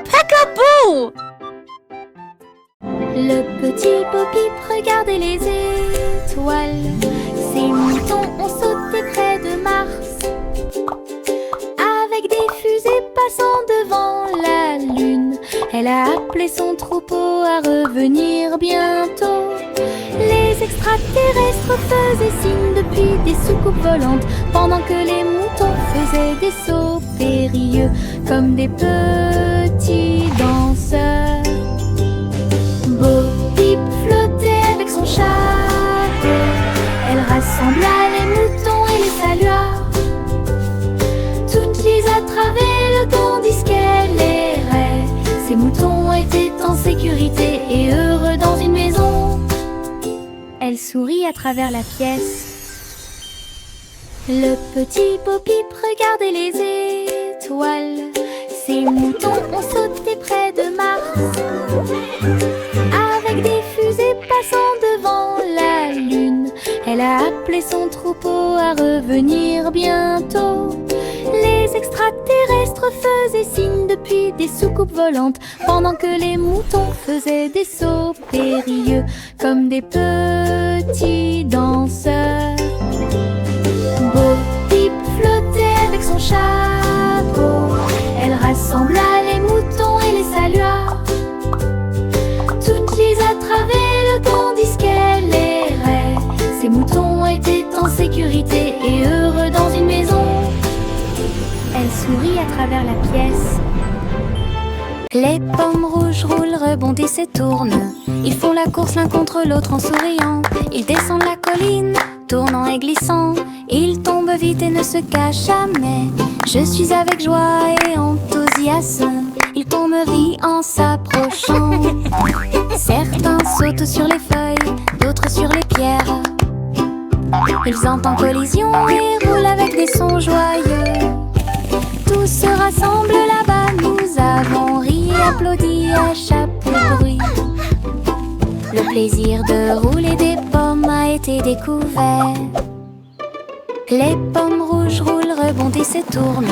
Peekaboo! Le petit Bo-Peep regardait les étoiles. Ces moutons ont sauté près de Mars, avec des fusées passant devant la Lune. Elle a appelé son troupeau à revenir bientôt. Les extraterrestres faisaient signe depuis des soucoupes volantes, pendant que les moutons faisaient des sauts périlleux comme des petits danseurs. Bo-Peep flottait avec son chapeau. Elle rassembla les moutons et les salua. Toutes les attravaient tandis qu'elle errait. Ces moutons étaient en sécurité et heureux dans une maison. Elle sourit à travers la pièce. Le petit Bo-Peep regardait les étoiles. Ces moutons ont sauté près de Mars, avec des fusées passant devant la Lune. Elle a appelé son troupeau à revenir bientôt. Les extraterrestres faisaient signe depuis des soucoupes volantes, pendant que les moutons faisaient des sauts périlleux comme des petits danseurs. Bo-Peep flottait avec son chapeau. Elle rassembla les moutons et les salua. Toutes les attravaient tandis qu'elle errait. Ces moutons étaient en sécurité et heureux dans une maison. Elle sourit à travers la pièce. Les pommes rouges roulent, rebondissent et tournent. Ils font la course l'un contre l'autre en souriant. Ils descendent la colline, tournant et glissant. Ils tombent vite et ne se cachent jamais. Je suis avec joie et enthousiasme. Ils tombent rient en s'approchant. Certains sautent sur les feuilles, d'autres sur les pierres. Ils entrent en collision et roulent avec des sons joyeux. Tous se rassemblent là-bas, nous avons ri et applaudi à chaque bruit. Le plaisir de rouler des pommes a été découvert. Les pommes rouges roulent, rebondissent et tournent.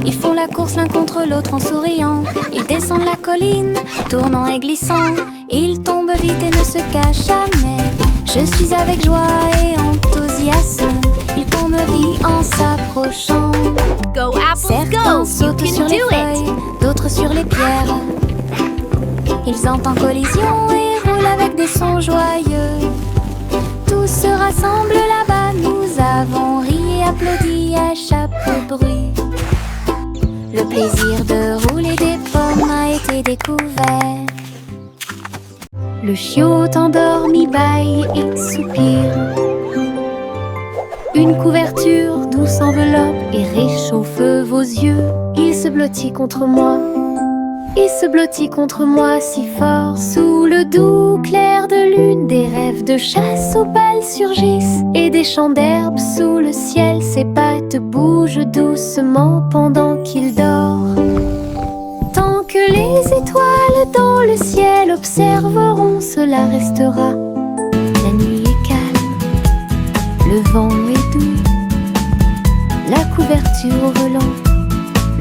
Ils font la course l'un contre l'autre en souriant. Ils descendent la colline, tournant et glissant. Ils tombent vite et ne se cachent jamais. Je suis avec joie et enthousiasme. Ils tombent vite en s'approchant. Go apples, Certains go! You sautent sur can les do feuilles, it! d'autres sur les pierres. Ils entrent en collision et roulent avec des sons joyeux. Tous se rassemblent là-bas, nous avons ri et applaudi à chaque bruit. Le plaisir de rouler des pommes a été découvert. Le chiot endormi bâille et soupire. Une couverture douce enveloppe et réchauffe vos yeux. Il se blottit contre moi. Il se blottit contre moi si fort. Sous le doux clair de lune, des rêves de chasse aux balles surgissent. Et des champs d'herbe sous le ciel, ses pattes bougent doucement pendant qu'il dort. Tant que les étoiles dans le ciel observeront, cela restera. La nuit est calme, le vent est doux, la couverture au volant,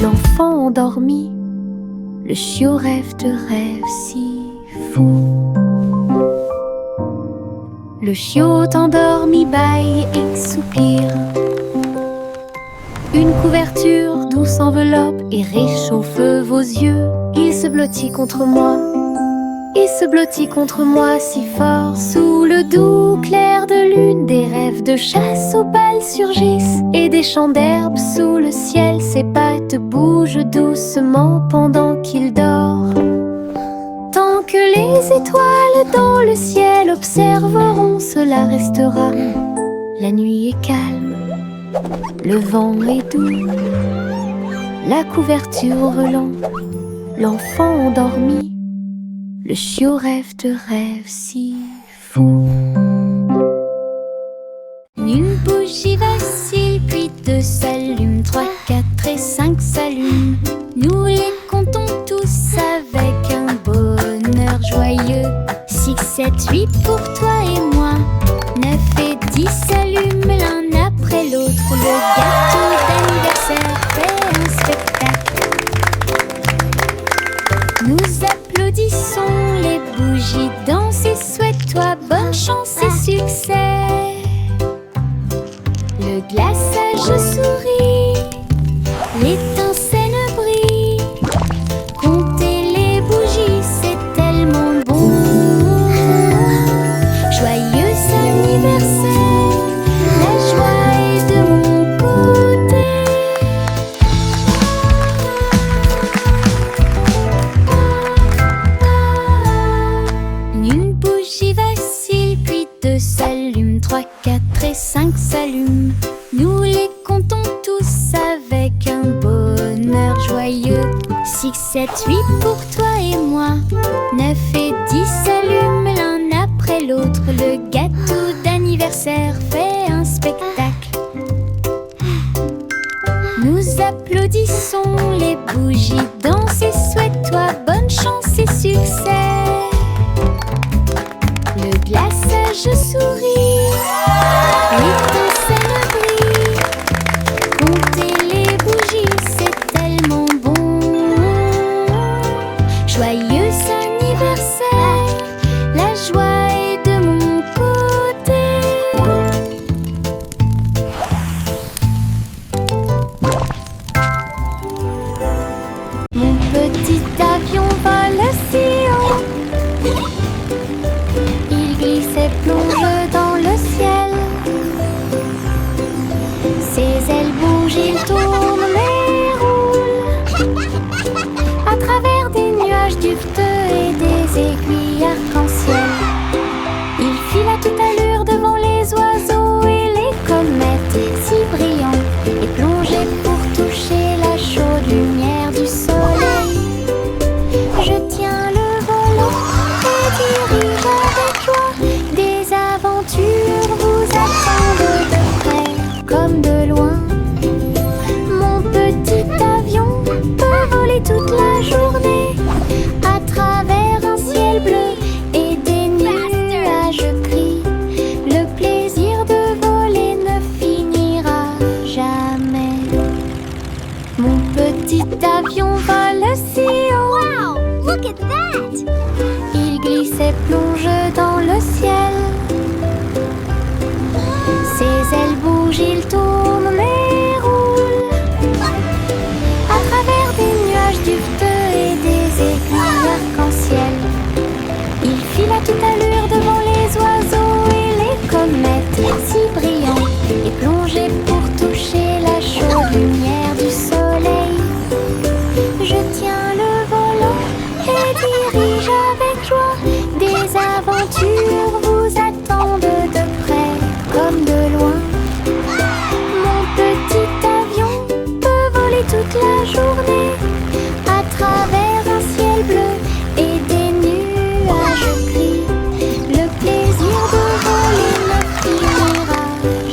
l'enfant endormi. Le chiot rêve de rêves si fous. Le chiot endormi bâille et soupire. Une couverture douce enveloppe et réchauffe vos yeux. Il se blottit contre moi. Il se blottit contre moi si fort. Sous le doux clair de lune, des rêves de chasse aux balles surgissent. Et des champs d'herbe sous le ciel, ses pattes bougent doucement pendant qu'il dort. Tant que les étoiles dans le ciel observeront, cela restera. La nuit est calme, le vent est doux, la couverture au volant, l'enfant endormi. Le chiot rêve de rêves si fous. Une bougie vacille, puis deux s'allument, 3, 4 et 5 s'allument. Nous les comptons tous avec un bonheur joyeux. 6, 7, 8 pour toi et moi. 9 et 10 s'allument l'un après l'autre. Le gâteau d'anniversaire fait un spectacle. toi, bonne chance et succès. Le glaçage sourit, l'étincelle brille. Compter les bougies, c'est tellement bon. Joyeux anniversaire, la joie est de mon côté. Une bougie vacille, puis deux s'allument, 3, 4 et 5 s'allument. Nous les comptons tous avec un bonheur joyeux. 6, 7, 8 pour toi et moi. 9 et 10 s'allument l'un après l'autre. Le gâteau d'anniversaire fait un spectacle. Nous applaudissons, les bougies dansent et souhaite-toi bonne chance et succès. Le glaçage sourit, l'étincelle brille. Compter les bougies, c'est tellement bon. Joyeux anniversaire, la joie est de mon côté. Mon petit avion vole si haut. Il glisse et plonge dans le ciel. Ses ailes bougent, il tourne et roule à travers des nuages duveteux et des aiguilles arc-en-ciel. Il file à toute allure devant les oiseaux et les comètes si brillants, et plongé pour toucher la chaude lumière du soleil. Je tiens le volant et dirige avec joie. Des aventures vous attendent de près comme de loin. Mon petit avion peut voler toute la journée à travers un ciel bleu et des nuages gris. Le plaisir de voler ne finira jamais. Mon petit avion vole si haut. Wow! Look at that! Il glisse et plonge dans le ciel. Ses ailes bougent, il tourne et roule à travers des nuages duveteux et des aiguilles arc-en-ciel. Il file à toute allure devant les oiseaux et les comètes si brillants, et plongé pour toucher la chaude lumière du soleil. Je tiens le volant et dirige avec joie. Des aventures vous attendent de près comme de loin. Mon petit avion peut voler toute la journée à travers un ciel bleu et des nuages gris. Le plaisir de voler ne finira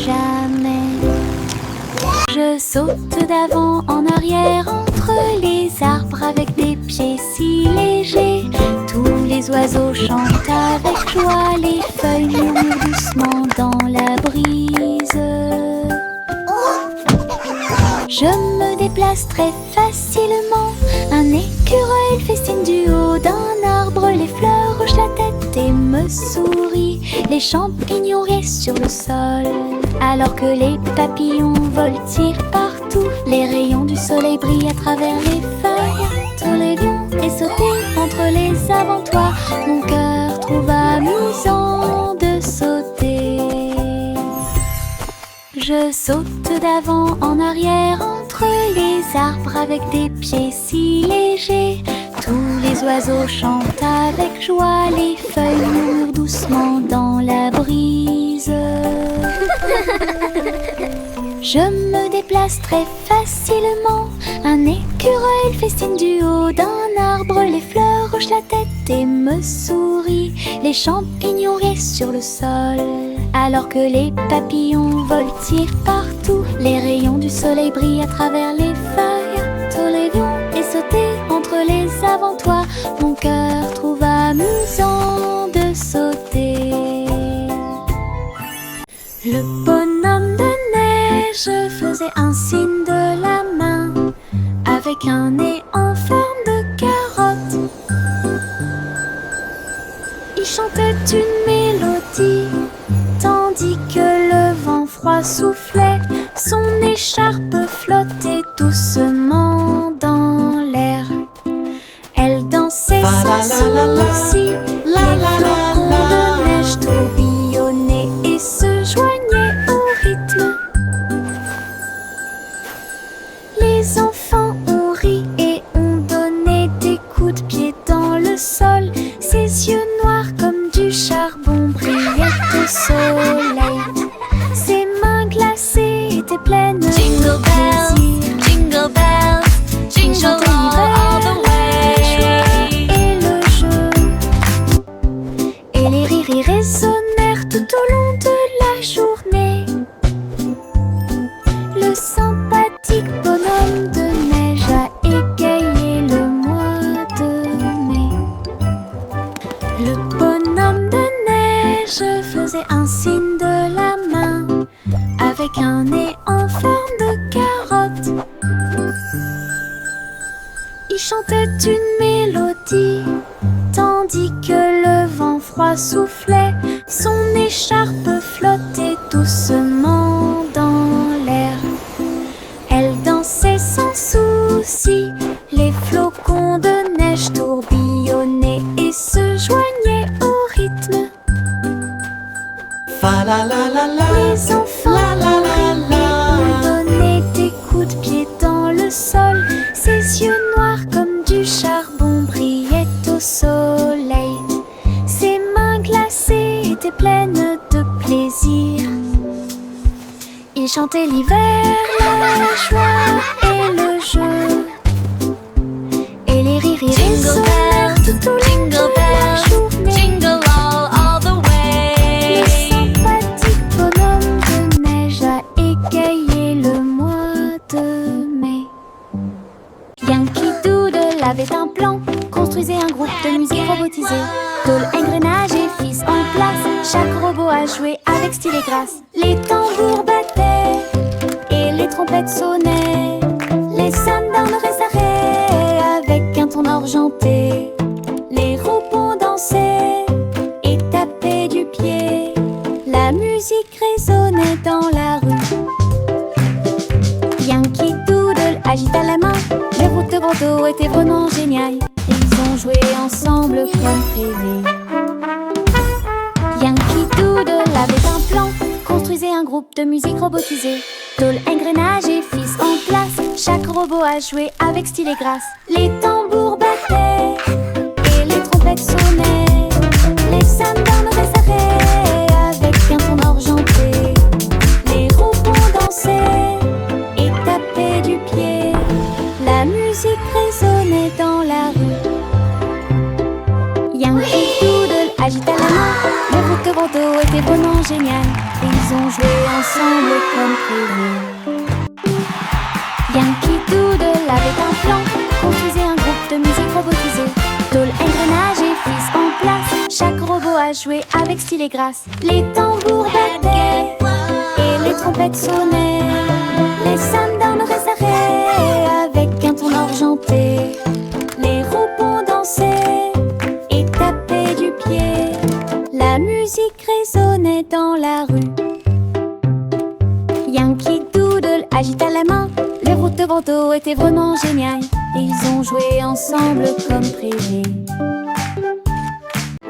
jamais. Je saute d'avant en arrière entre les arbres avec des pieds si légers. Tous les oiseaux chantent avec joie, les feuilles murmurent doucement dans la brise. Je me déplace très facilement. Un écureuil festine du haut d'un arbre. Les fleurs hochent la tête et me sourient. Les champignons restent sur le sol, alors que les papillons voltigent partout. Les rayons du soleil brillent à travers les feuilles. Tous les lions et sauter entre les avant-toits. Mon cœur trouve amusant de sauter. Je saute d'avant en arrière entre les arbres avec des pieds si légers. Tous les oiseaux chantent avec joie, les feuilles murmurent doucement dans la brise. Je me déplace très facilement. Un écureuil festine du haut d'un arbre. Les fleurs hochent la tête et me sourient. Les champignons restent sur le sol, alors que les papillons voltigent partout. Les rayons du soleil brillent à travers les feuilles. Tous les lions et sauter entre les avant-toits. Mon cœur trouve amusant de sauter. Le bonhomme de neige faisait un signe de la main avec un nez en forme de carotte. Il chantait une mélodie soufflait, son écharpe flottait doucement dans l'air. Elle dansait sans souci, les flocons de neige tourbillonnaient et se joignaient au rythme. Les enfants ont ri et ont donné des coups de pied dans le sol. Ses yeux noirs comme du charbon brillaient au soleil. Ses mains glacées étaient pleines de Jingle bells, plaisir. jingle bells, jingle all the way. Et le jeu et les rires y résonnèrent tout au long de la journée. Le sympathique bonhomme de neige a égayé le mois de mai. Le bonhomme de neige faisait un signe de la main avec un nez en forme de carotte. Il chantait une mélodie tandis que le vent froid soufflait. Son écharpe flottait doucement dans l'air. Elle dansait sans souci, les flocons de neige tourbillonnaient et se joignaient au rythme. Fa la la la la. Les enfants ont donné des coups de pied dans le sol. Ses yeux noirs comme du charbon brillaient au soleil. Ses mains glacées étaient pleines de plaisir. Il chantait l'hiver, la joie et le jeu. Et les rires y résonnèrent tout au long de la journée. Jingle all the way. Le sympathique bonhomme de neige a égayé le mois de mai. Yankee Doodle avait un plan, construisait un groupe de musique robotisé. Tôle, engrenage et fils en place, chaque robot a joué avec style et grâce. Les tambours battaient et les trompettes sonnaient. Les sundowns restaraient avec un ton argenté. Les robots dansaient et tapaient du pied. La musique résonnait dans la rue. Yankee Doodle agita la main, les routes de Bordeaux étaient vraiment géniales. Ils ont joué ensemble comme prévu. Yankee Doodle avait un plan, construisait un groupe de musique robotisé. Tôle, engrenage et fils en place, chaque robot a joué avec style et grâce. Les tambours battaient et les trompettes sonnaient. Les sundowns restaraient avec un ton argenté. Les robots dansaient et tapaient du pied. La musique résonnait dans la rue. Yankee Doodle agita la main, les routes de Bordeaux étaient vraiment géniales. Et ils ont joué ensemble comme prévu. Yankee Doodle avait un plan, construisait un groupe de musique robotisé. Tôle, engrenage et fils en place, chaque robot a joué avec style et grâce. Les tambours battaient et les trompettes sonnaient. Les sundowns restaraient avec un ton argenté. Les robots dansaient et tapaient du pied. La musique résonnait dans la rue. Yankee Doodle agita la main, les routes de Bordeaux étaient vraiment géniales. Et ils ont joué ensemble comme prévu.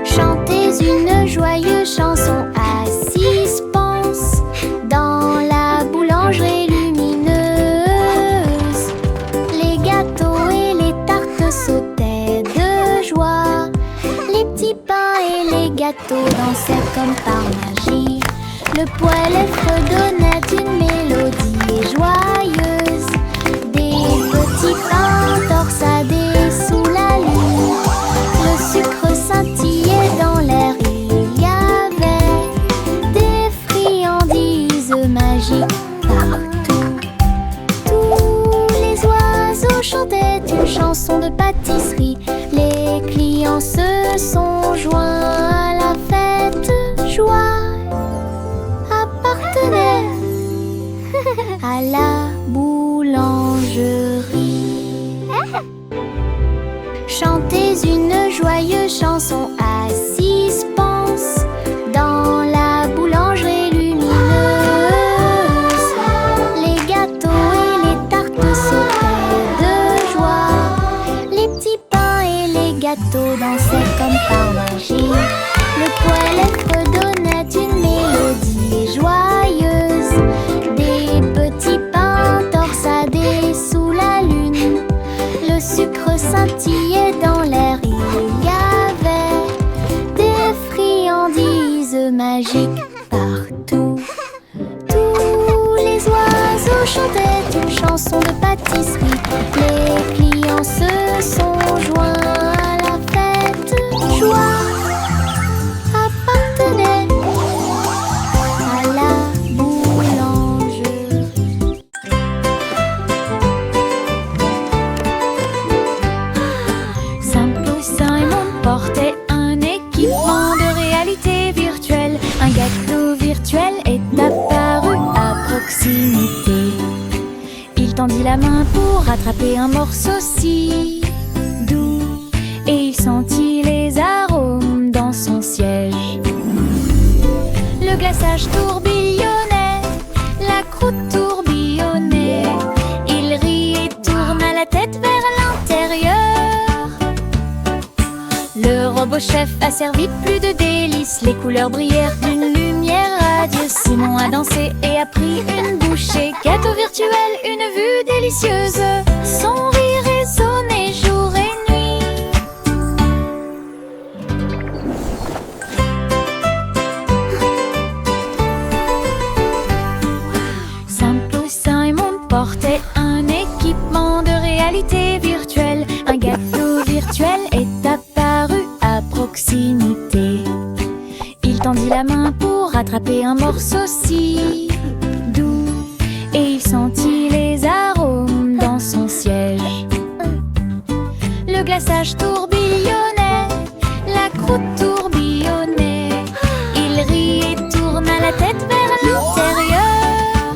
Chantez une joyeuse chanson à 6 pence dans la boulangerie lumineuse. Les gâteaux et les tartes sautaient de joie. Les petits pains et les gâteaux dansaient comme par magie. Le poêle fredonnait une mélodie joyeuse. Des petits pains torsadés sous la lune. Le sucre scintillait dans l'air. Il y avait des friandises magiques partout. Tous les oiseaux chantaient une chanson de pâtisserie. Les clients se sont joints à la fête. Joie appartenait à la boulangerie. Chantez une joyeuse chanson à 6 pence dans la boulangerie lumineuse. bateau dansait comme par magie. Le poêle fredonnait une mélodie joyeuse. Des petits pains torsadés sous la lune. Le sucre scintillait dans l'air. Il y avait des friandises magiques partout. Tous les oiseaux chantaient une chanson de pâtisserie. Les clients se sont joints à la fête. Joie appartenait à la boulangerie. Simple Simon portait un équipement de réalité virtuelle. Un gâteau virtuel est apparu à proximité. Il tendit la main pour attraper un morceau si doux et il sentit les arômes dans son siège. Le glaçage tourbillonnait, la croûte tourbillonnait. Il rit et tourna la tête vers l'intérieur. Le robot chef a servi plus de délices. Les couleurs brillèrent d'une lumière radieuse. Simon a dansé et a pris une bouchée. Gâteau virtuel, une vue délicieuse. Son rire résonnait jour et nuit. Simple Simon portait un équipement de réalité virtuelle. Un gâteau virtuel est apparu à proximité. Il tendit la main pour attraper un morceau si doux et il sentit les arômes dans son siège. Le glaçage tourbillonnait, la croûte tourbillonnait. Il rit et tourna la tête vers l'intérieur.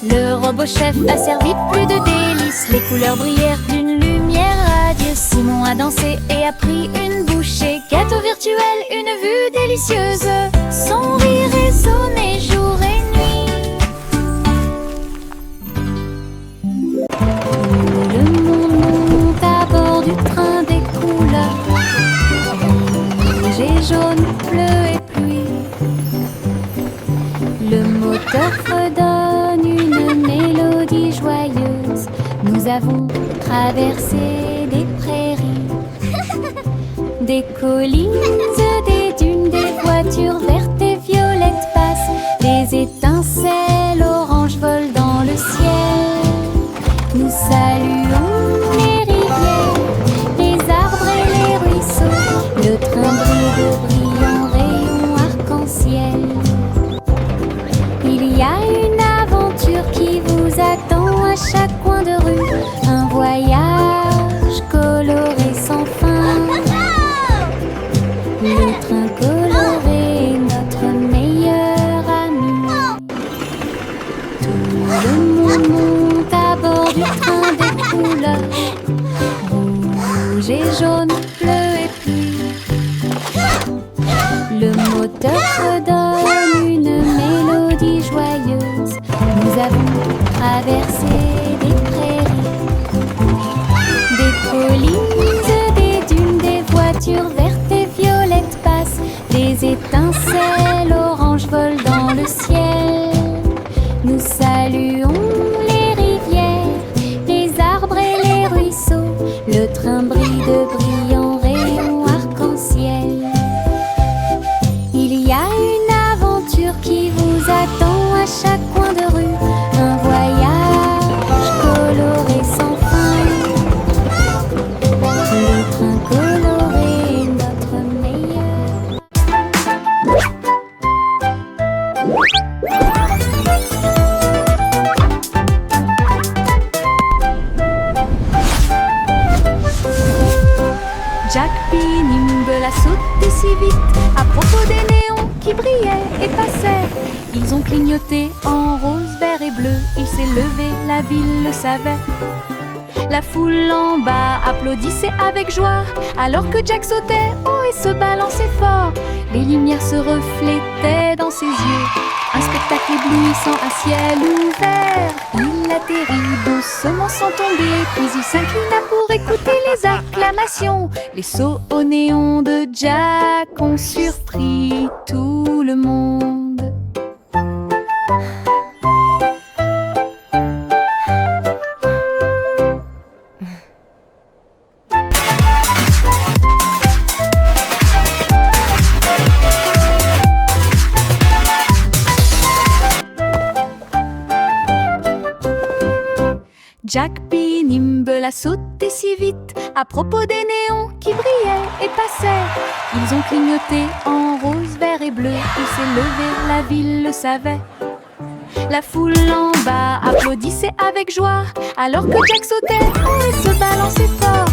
Le robot chef a servi plus de délices. Les couleurs brillèrent d'une lumière radieuse. Simon a dansé et a pris une bouchée. Gâteau virtuel, une vue délicieuse. Son rire résonnait jour et nuit. Le monde monte à bord du train des couleurs. Rouge et jaune, bleu et pluie. Le moteur redonne une mélodie joyeuse. Nous avons traversé des prairies, des collines, des dunes, des voitures vertes et violettes passent. Des étincelles oranges volent dans le ciel. Nous saluons les rivières, les arbres et les ruisseaux. Le train brille de brillants rayons arc-en-ciel. Il y a une aventure qui vous attend à chaque coin de rue. Un voyage coloré sans fin. Le train coloré est notre meilleur ami. Tout le monde monte à bord du train des couleurs. Rouge et jaune, bleu et pluie. Le moteur redonne une mélodie joyeuse. Nous avons traversé des prairies, des collines, des dunes, des voitures vertes et violettes passent. Des étincelles oranges volent dans le ciel. Nous saluons les rivières, les arbres et les ruisseaux. Le train brille de brillants rayons arc-en-ciel. Il y a une aventure qui vous attend à chaque coin de rue. Un voyage coloré sans fin. Le train coloré est notre meilleur. Jack P. Nimble a sauté si vite à propos des néons qui brillaient et passaient. Ils ont clignoté en rose, vert et bleu. Il s'est levé, la ville le savait. La foule en bas applaudissait avec joie alors que Jack sautait haut et se balançait fort. Les lumières se reflétaient dans ses yeux. Un spectacle éblouissant, un ciel ouvert. Il atterrit doucement sans tomber, puis il s'inclina pour écouter les acclamations. Les sauts au néon de Jack ont surpris tout le monde. Jack P. Nimble a sauté si vite à propos des néons qui brillaient et passaient. Ils ont clignoté en rose, vert et bleu. Il s'est levé, la ville le savait. La foule en bas applaudissait avec joie alors que Jack sautait et se balançait fort.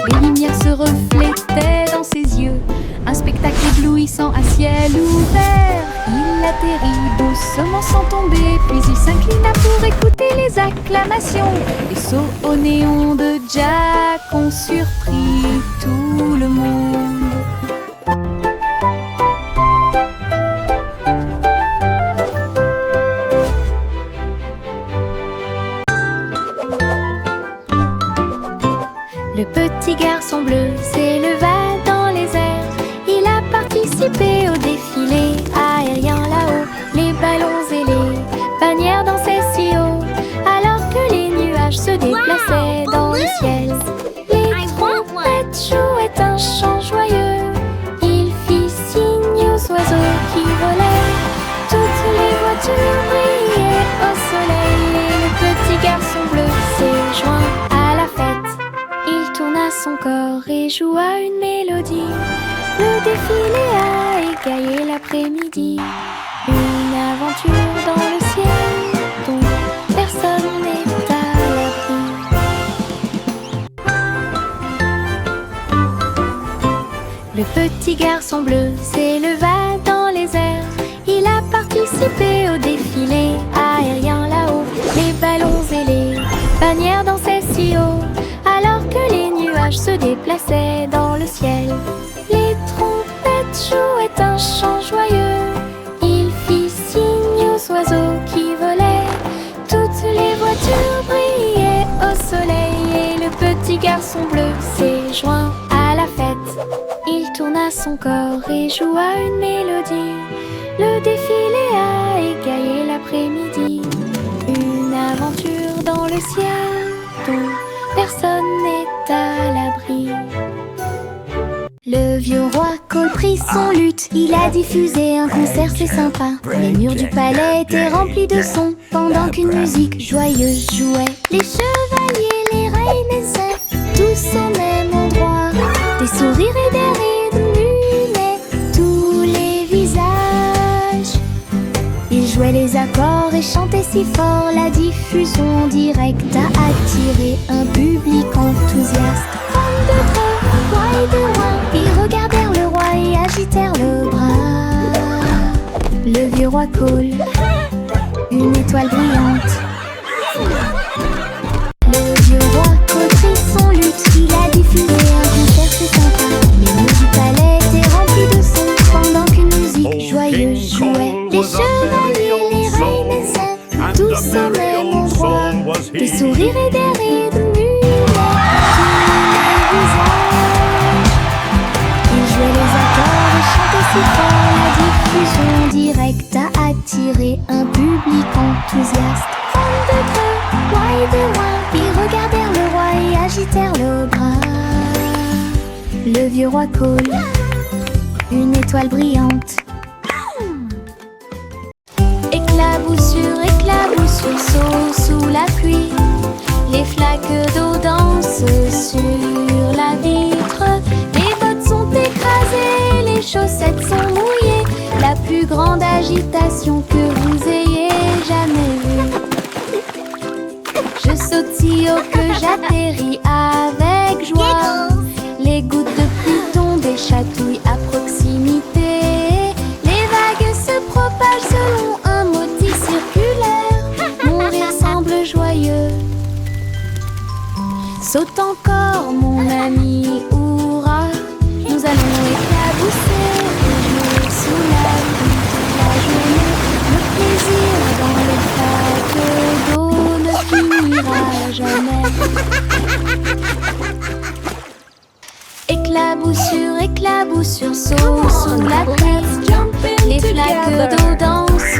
Les lumières se reflétaient dans ses yeux, un spectacle éblouissant à ciel ouvert. Il atterrit doucement sans tomber, puis il s'inclina pour écouter les acclamations. Les sauts au néon de Jack ont surpris tout le monde. Le petit garçon bleu s'éleva dans les airs. Il a participé au défilé aérien là-haut. Les ballons et les bannières dansaient si haut, alors que les nuages se déplaçaient dans le ciel. Les trompettes jouaient un chant joyeux. Il fit signe aux oiseaux qui volaient. Toutes les voitures brillaient au soleil. Et le petit garçon bleu s'est joint à la fête. Il tourna son corps et joua une mélodie. Le défilé a égayé l'après-midi. Une aventure dans le ciel dont personne n'est à l'abri. Le petit garçon bleu s'éleva dans les airs. Il a participé au défilé aérien là-haut. Les ballons et les bannières dansaient si haut, alors que les nuages se déplaçaient dans le ciel. Les trompettes jouaient un chant joyeux. Il fit signe aux oiseaux qui volaient. Toutes les voitures brillaient au soleil. Et le petit garçon bleu s'est joint à la fête. Il tourna son corps et joua une mélodie. Le défilé a égayé l'après-midi. Une aventure dans le ciel dont personne n'est à l'abri. Le vieux roi Cole prit son luth. Il a diffusé un concert, c'est sympa. Les murs du palais étaient remplis de sons pendant qu'une musique joyeuse jouait. Les chevaliers, les reines et sœurs, tous au même endroit. Des sourires et des rires illuminaient tous les visages. Ils jouaient les accords et chantaient si fort. La diffusion en direct a attiré un public enthousiaste. Femmes de près, roi et de loin, ils regardèrent le roi et agitèrent le bras. Le vieux roi Cole, une étoile brillante. Le vieux roi Cole prit son luth. Il a diffusé un concert, c'est sympa. Les murs du palais étaient remplis de sons pendant qu'une musique joyeuse jouait. Les chevaliers, les reines et sœurs, tous au même endroit. Des sourires et des rires illuminaient tous les visages. Ils jouaient les accords et chantaient si fort. La diffusion directe a attiré un public enthousiaste. Femmes de près, roi et de loin, ils regardèrent le roi et agitèrent le bras. Le vieux roi Cole, une étoile brillante. Éclaboussure, saut sous la pluie. Les flaques d'eau dansent sur la vitre. Les bottes sont écrasées, les chaussettes sont mouillées. La plus grande agitation que vous ayez jamais vue. Je saute si haut que j'atterris avec joie. Les gouttes de pluie tombent et chatouillent à proximité. Les vagues se propagent selon un motif circulaire. Mon rire semble joyeux. Saute encore mon ami, hurrah. Nous allons éclabousser et jouer sous la pluie toute la journée. Le plaisir dans les flaques d'eau ne finit éclaboussure saute sous la pluie. Les flaques d'eau dansent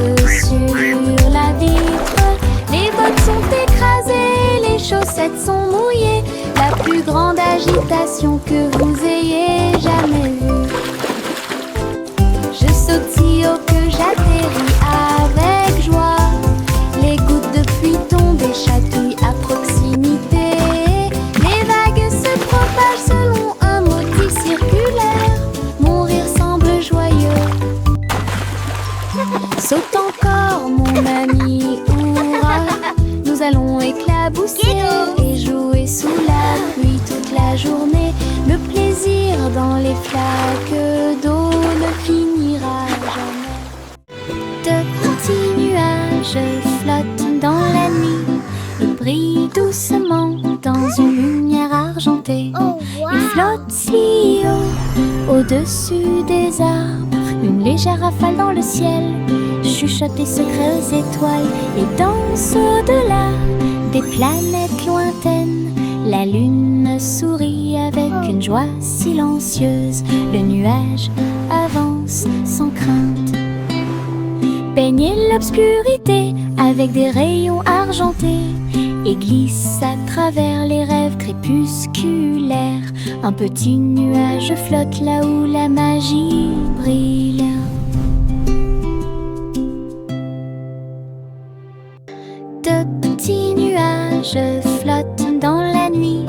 sur la vitre. Les bottes sont écrasées, les chaussettes sont mouillées. La plus grande agitation que vous ayez jamais vue. Je saute si haut que j'atterris avec joie. Les gouttes de pluie tombent et chatouillent à proximité. Les vagues se propagent selon un motif circulaire. Mon rire semble joyeux. Saute encore mon ami, hurrah. Nous allons éclabousser et jouer sous la pluie toute la journée. Le plaisir dans les flaques d'eau ne finira jamais. De petits nuages flottent dans la nuit. Ils brillent doucement dans une lumière argentée. Ils flottent si haut, au-dessus des arbres. Une légère rafale dans le ciel chuchote des secrets aux étoiles et danse au-delà des planètes lointaines. La lune sourit avec une joie silencieuse. Le nuage avance sans crainte. Baignez l'obscurité avec des rayons argentés et glisse à travers les rêves crépusculaires. Un petit nuage flotte là où la magie brille. De petits nuages flottent dans la nuit.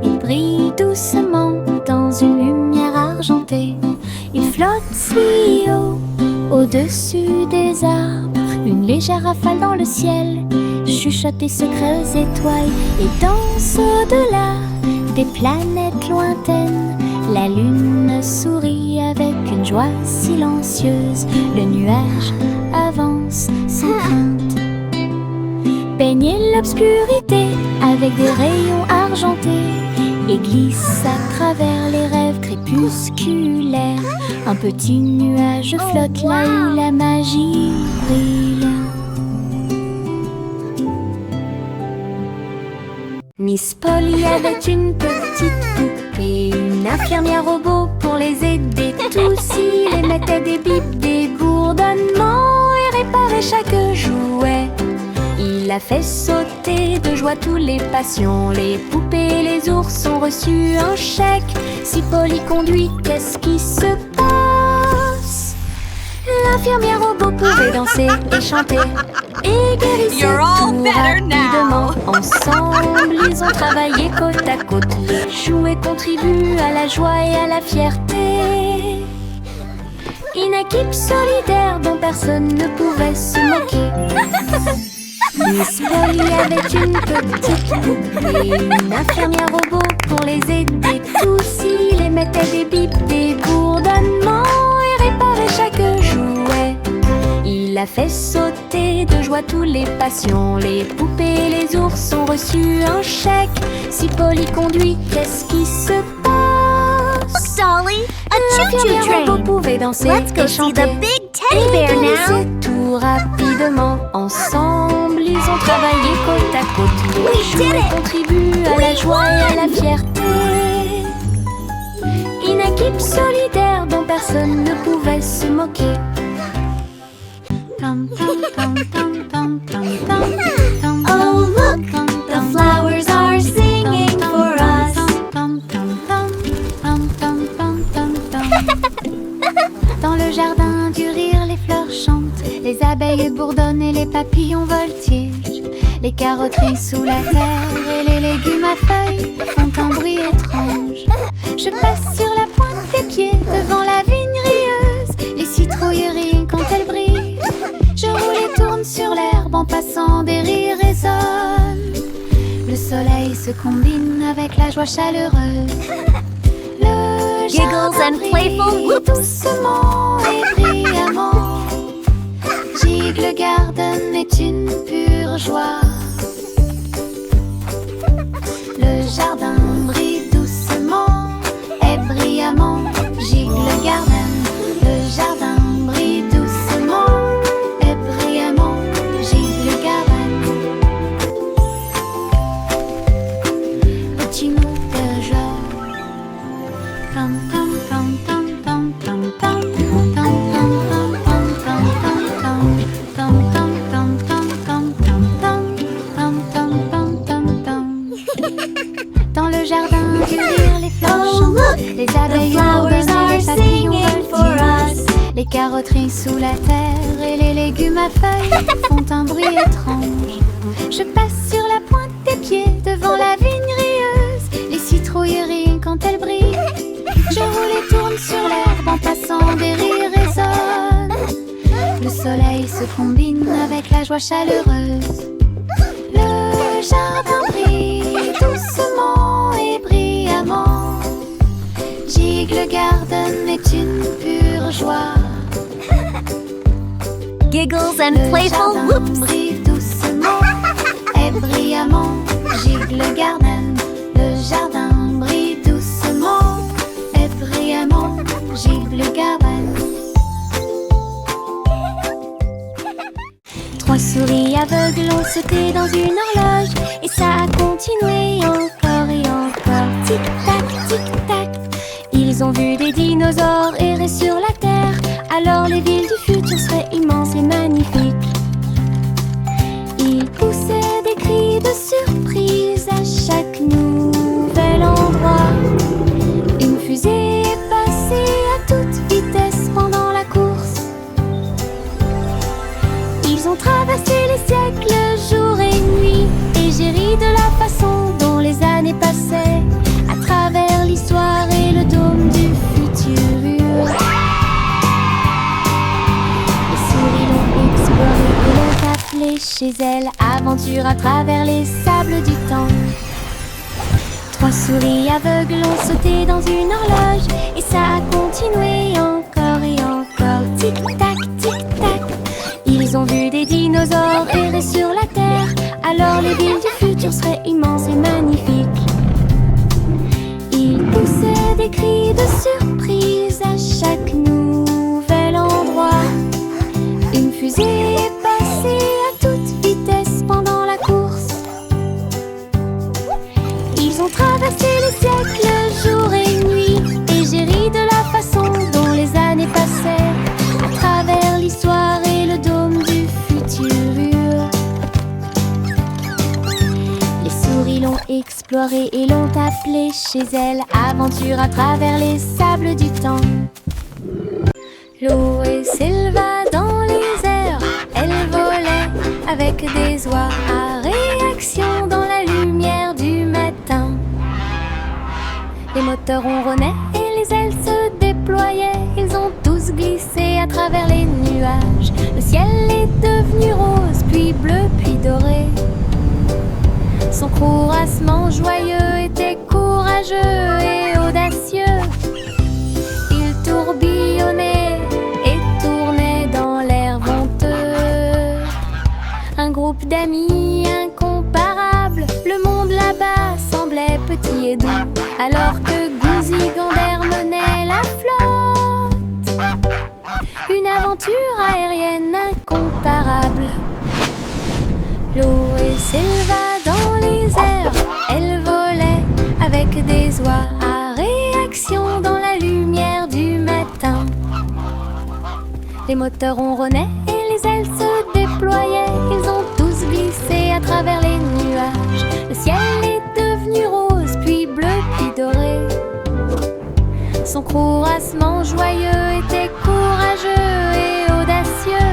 Ils brillent doucement dans une lumière argentée. Ils flottent si haut, au-dessus des arbres. Une légère rafale dans le ciel chuchote des secrets aux étoiles et danse au-delà des planètes lointaines. La lune sourit avec une joie silencieuse. Le nuage avance sans crainte. Baignez l'obscurité avec des rayons argentés et glisse à travers les rêves crépusculaires. Un petit nuage flotte là où la magie brille. Miss Polly avait une petite poupée, une infirmière robot pour les aider tous. Il émettait des bips, des bourdonnements et réparait chaque jouet. Il a fait sauter de joie tous les patients. Les poupées et les ours ont reçu un chèque. Si Polly conduit, qu'est-ce qui se passe? L'infirmière robot pouvait danser et chanter et guérissait You're all tout better now. rapidement. Ensemble, ils ont travaillé côte à côte. Les jouets contribuent à la joie et à la fierté. Une équipe solidaire dont personne ne pouvait se moquer. Miss Polly avait une petite poupée, une infirmière robot pour les aider tous. Il émettait des bips, des bourdonnements et réparait chaque jouet. Il a fait sauter de joie tous les patients. Les poupées et les ours ont reçu un chèque. Si Polly conduit, qu'est-ce qui se passe? Dolly, a choo-choo L'infirmière robot train. pouvait danser Let's go et see chanter the big teddy bear now. guérissait tout rapidement. Ensemble, ils ont travaillé côte à côte. We Les did jouets it. contribuent à la joie et à la fierté. Une équipe solidaire dont personne ne pouvait se moquer. Oh, look, the flowers are singing for us. Dans le jardin du rire, les fleurs chantent. Les abeilles bourdonnent et les papillons voltigent. Les carottes sous la terre et les légumes à feuilles font un bruit étrange. Je passe sur la pointe des pieds devant la vigne rieuse. Les citrouilles rient quand elles brillent. Je roule et tourne sur l'herbe en passant, des rires résonnent. Le soleil se combine avec la joie chaleureuse. Le Giggles jardin and playful brille whoops. doucement et brillamment. Giggle Garden est une pure joie. Le jardin brille doucement et brillamment. Giggle Garden. Le jardin brille doucement et brillamment. Giggle Garden. Petit mot de joie. Pam, pam. Dans le jardin du rire, les fleurs Oh, chantent. look, Les the abeilles flowers bourdonnent are et les papillons singing for voltigent. us. Les carotteries sous la terre et les légumes à feuilles font un bruit étrange. Je passe sur la pointe des pieds devant la vigne rieuse. Les citrouilles rient quand elles brillent. Je roule et tourne sur l'herbe en passant, des rires résonnent. Le soleil se combine avec la joie chaleureuse. Le jardin brille doucement et brillamment. Jigle Garden est une pure joie. Giggles and Le playful jardin whoops. brille doucement et brillamment. Jigle Garden. Le jardin brille doucement et brillamment. Jigle Garden. Trois souris aveugles ont sauté dans une horloge et ça a continué encore et encore. Tic-tac, tic-tac. Ils ont vu des dinosaures errer sur la terre. Alors les villes du futur seraient immenses et magnifiques. Ils poussaient des cris de surprise à chaque nouvel endroit. Une fusée est passée à toute vitesse pendant la course. Ils ont traversé les siècles, jour et nuit. Et j'ai ri de la façon dont les années passaient à travers l'histoire et le dôme du futur. Les souris l'ont exploré et l'ont appelé chez elles. Aventure à travers les sables du temps. Trois souris aveugles ont sauté dans une horloge et ça a continué encore et encore. Tic-tac, tic-tac. Ils ont vu des dinosaures errer sur la terre. Alors les villes du futur seraient immenses et magnifiques. Ils poussaient des cris de surprise à chaque nouvel endroit. Une fusée est passée à toute vitesse pendant la course. Ils ont traversé les siècles, jour et nuit. Et j'ai ri de la façon dont les années passaient à travers l'histoire et le dôme du futur. Les souris l'ont exploré et l'ont appelé chez elles. Aventure à travers les sables du temps. L'eau s'éleva dans les airs. Elle volait avec des oies à réaction dans la lumière du matin. Les moteurs ronronnaient et les ailes se déployaient. Ils ont tous glissé à travers les nuages. Le ciel est devenu rose, puis bleu, puis doré. Son courassement joyeux était courageux et audacieux. Il tourbillonnait et tournait dans l'air venteux. Un groupe d'amis incomparables. Le monde là-bas semblait petit et doux, alors que Gouzi Gander menait la flotte. Une aventure aérienne incomparable. L'eau s'éleva dans les airs. Elle volait avec des oies à réaction dans la lumière du matin. Les moteurs ronronnaient et les ailes se déployaient. Ils ont tous glissé à travers les nuages. Le ciel est devenu rose, puis bleu, puis doré. Son courassement joyeux était courageux et audacieux.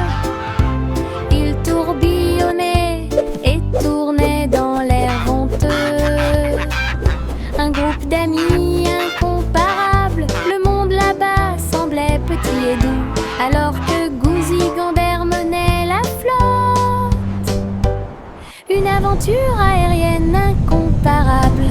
Il tourbillonnait et tournait dans l'air venteux. Un groupe d'amis incomparables. Le monde là-bas semblait petit et doux, alors que Gouzi Gander menait la flotte. Une aventure aérienne incomparable.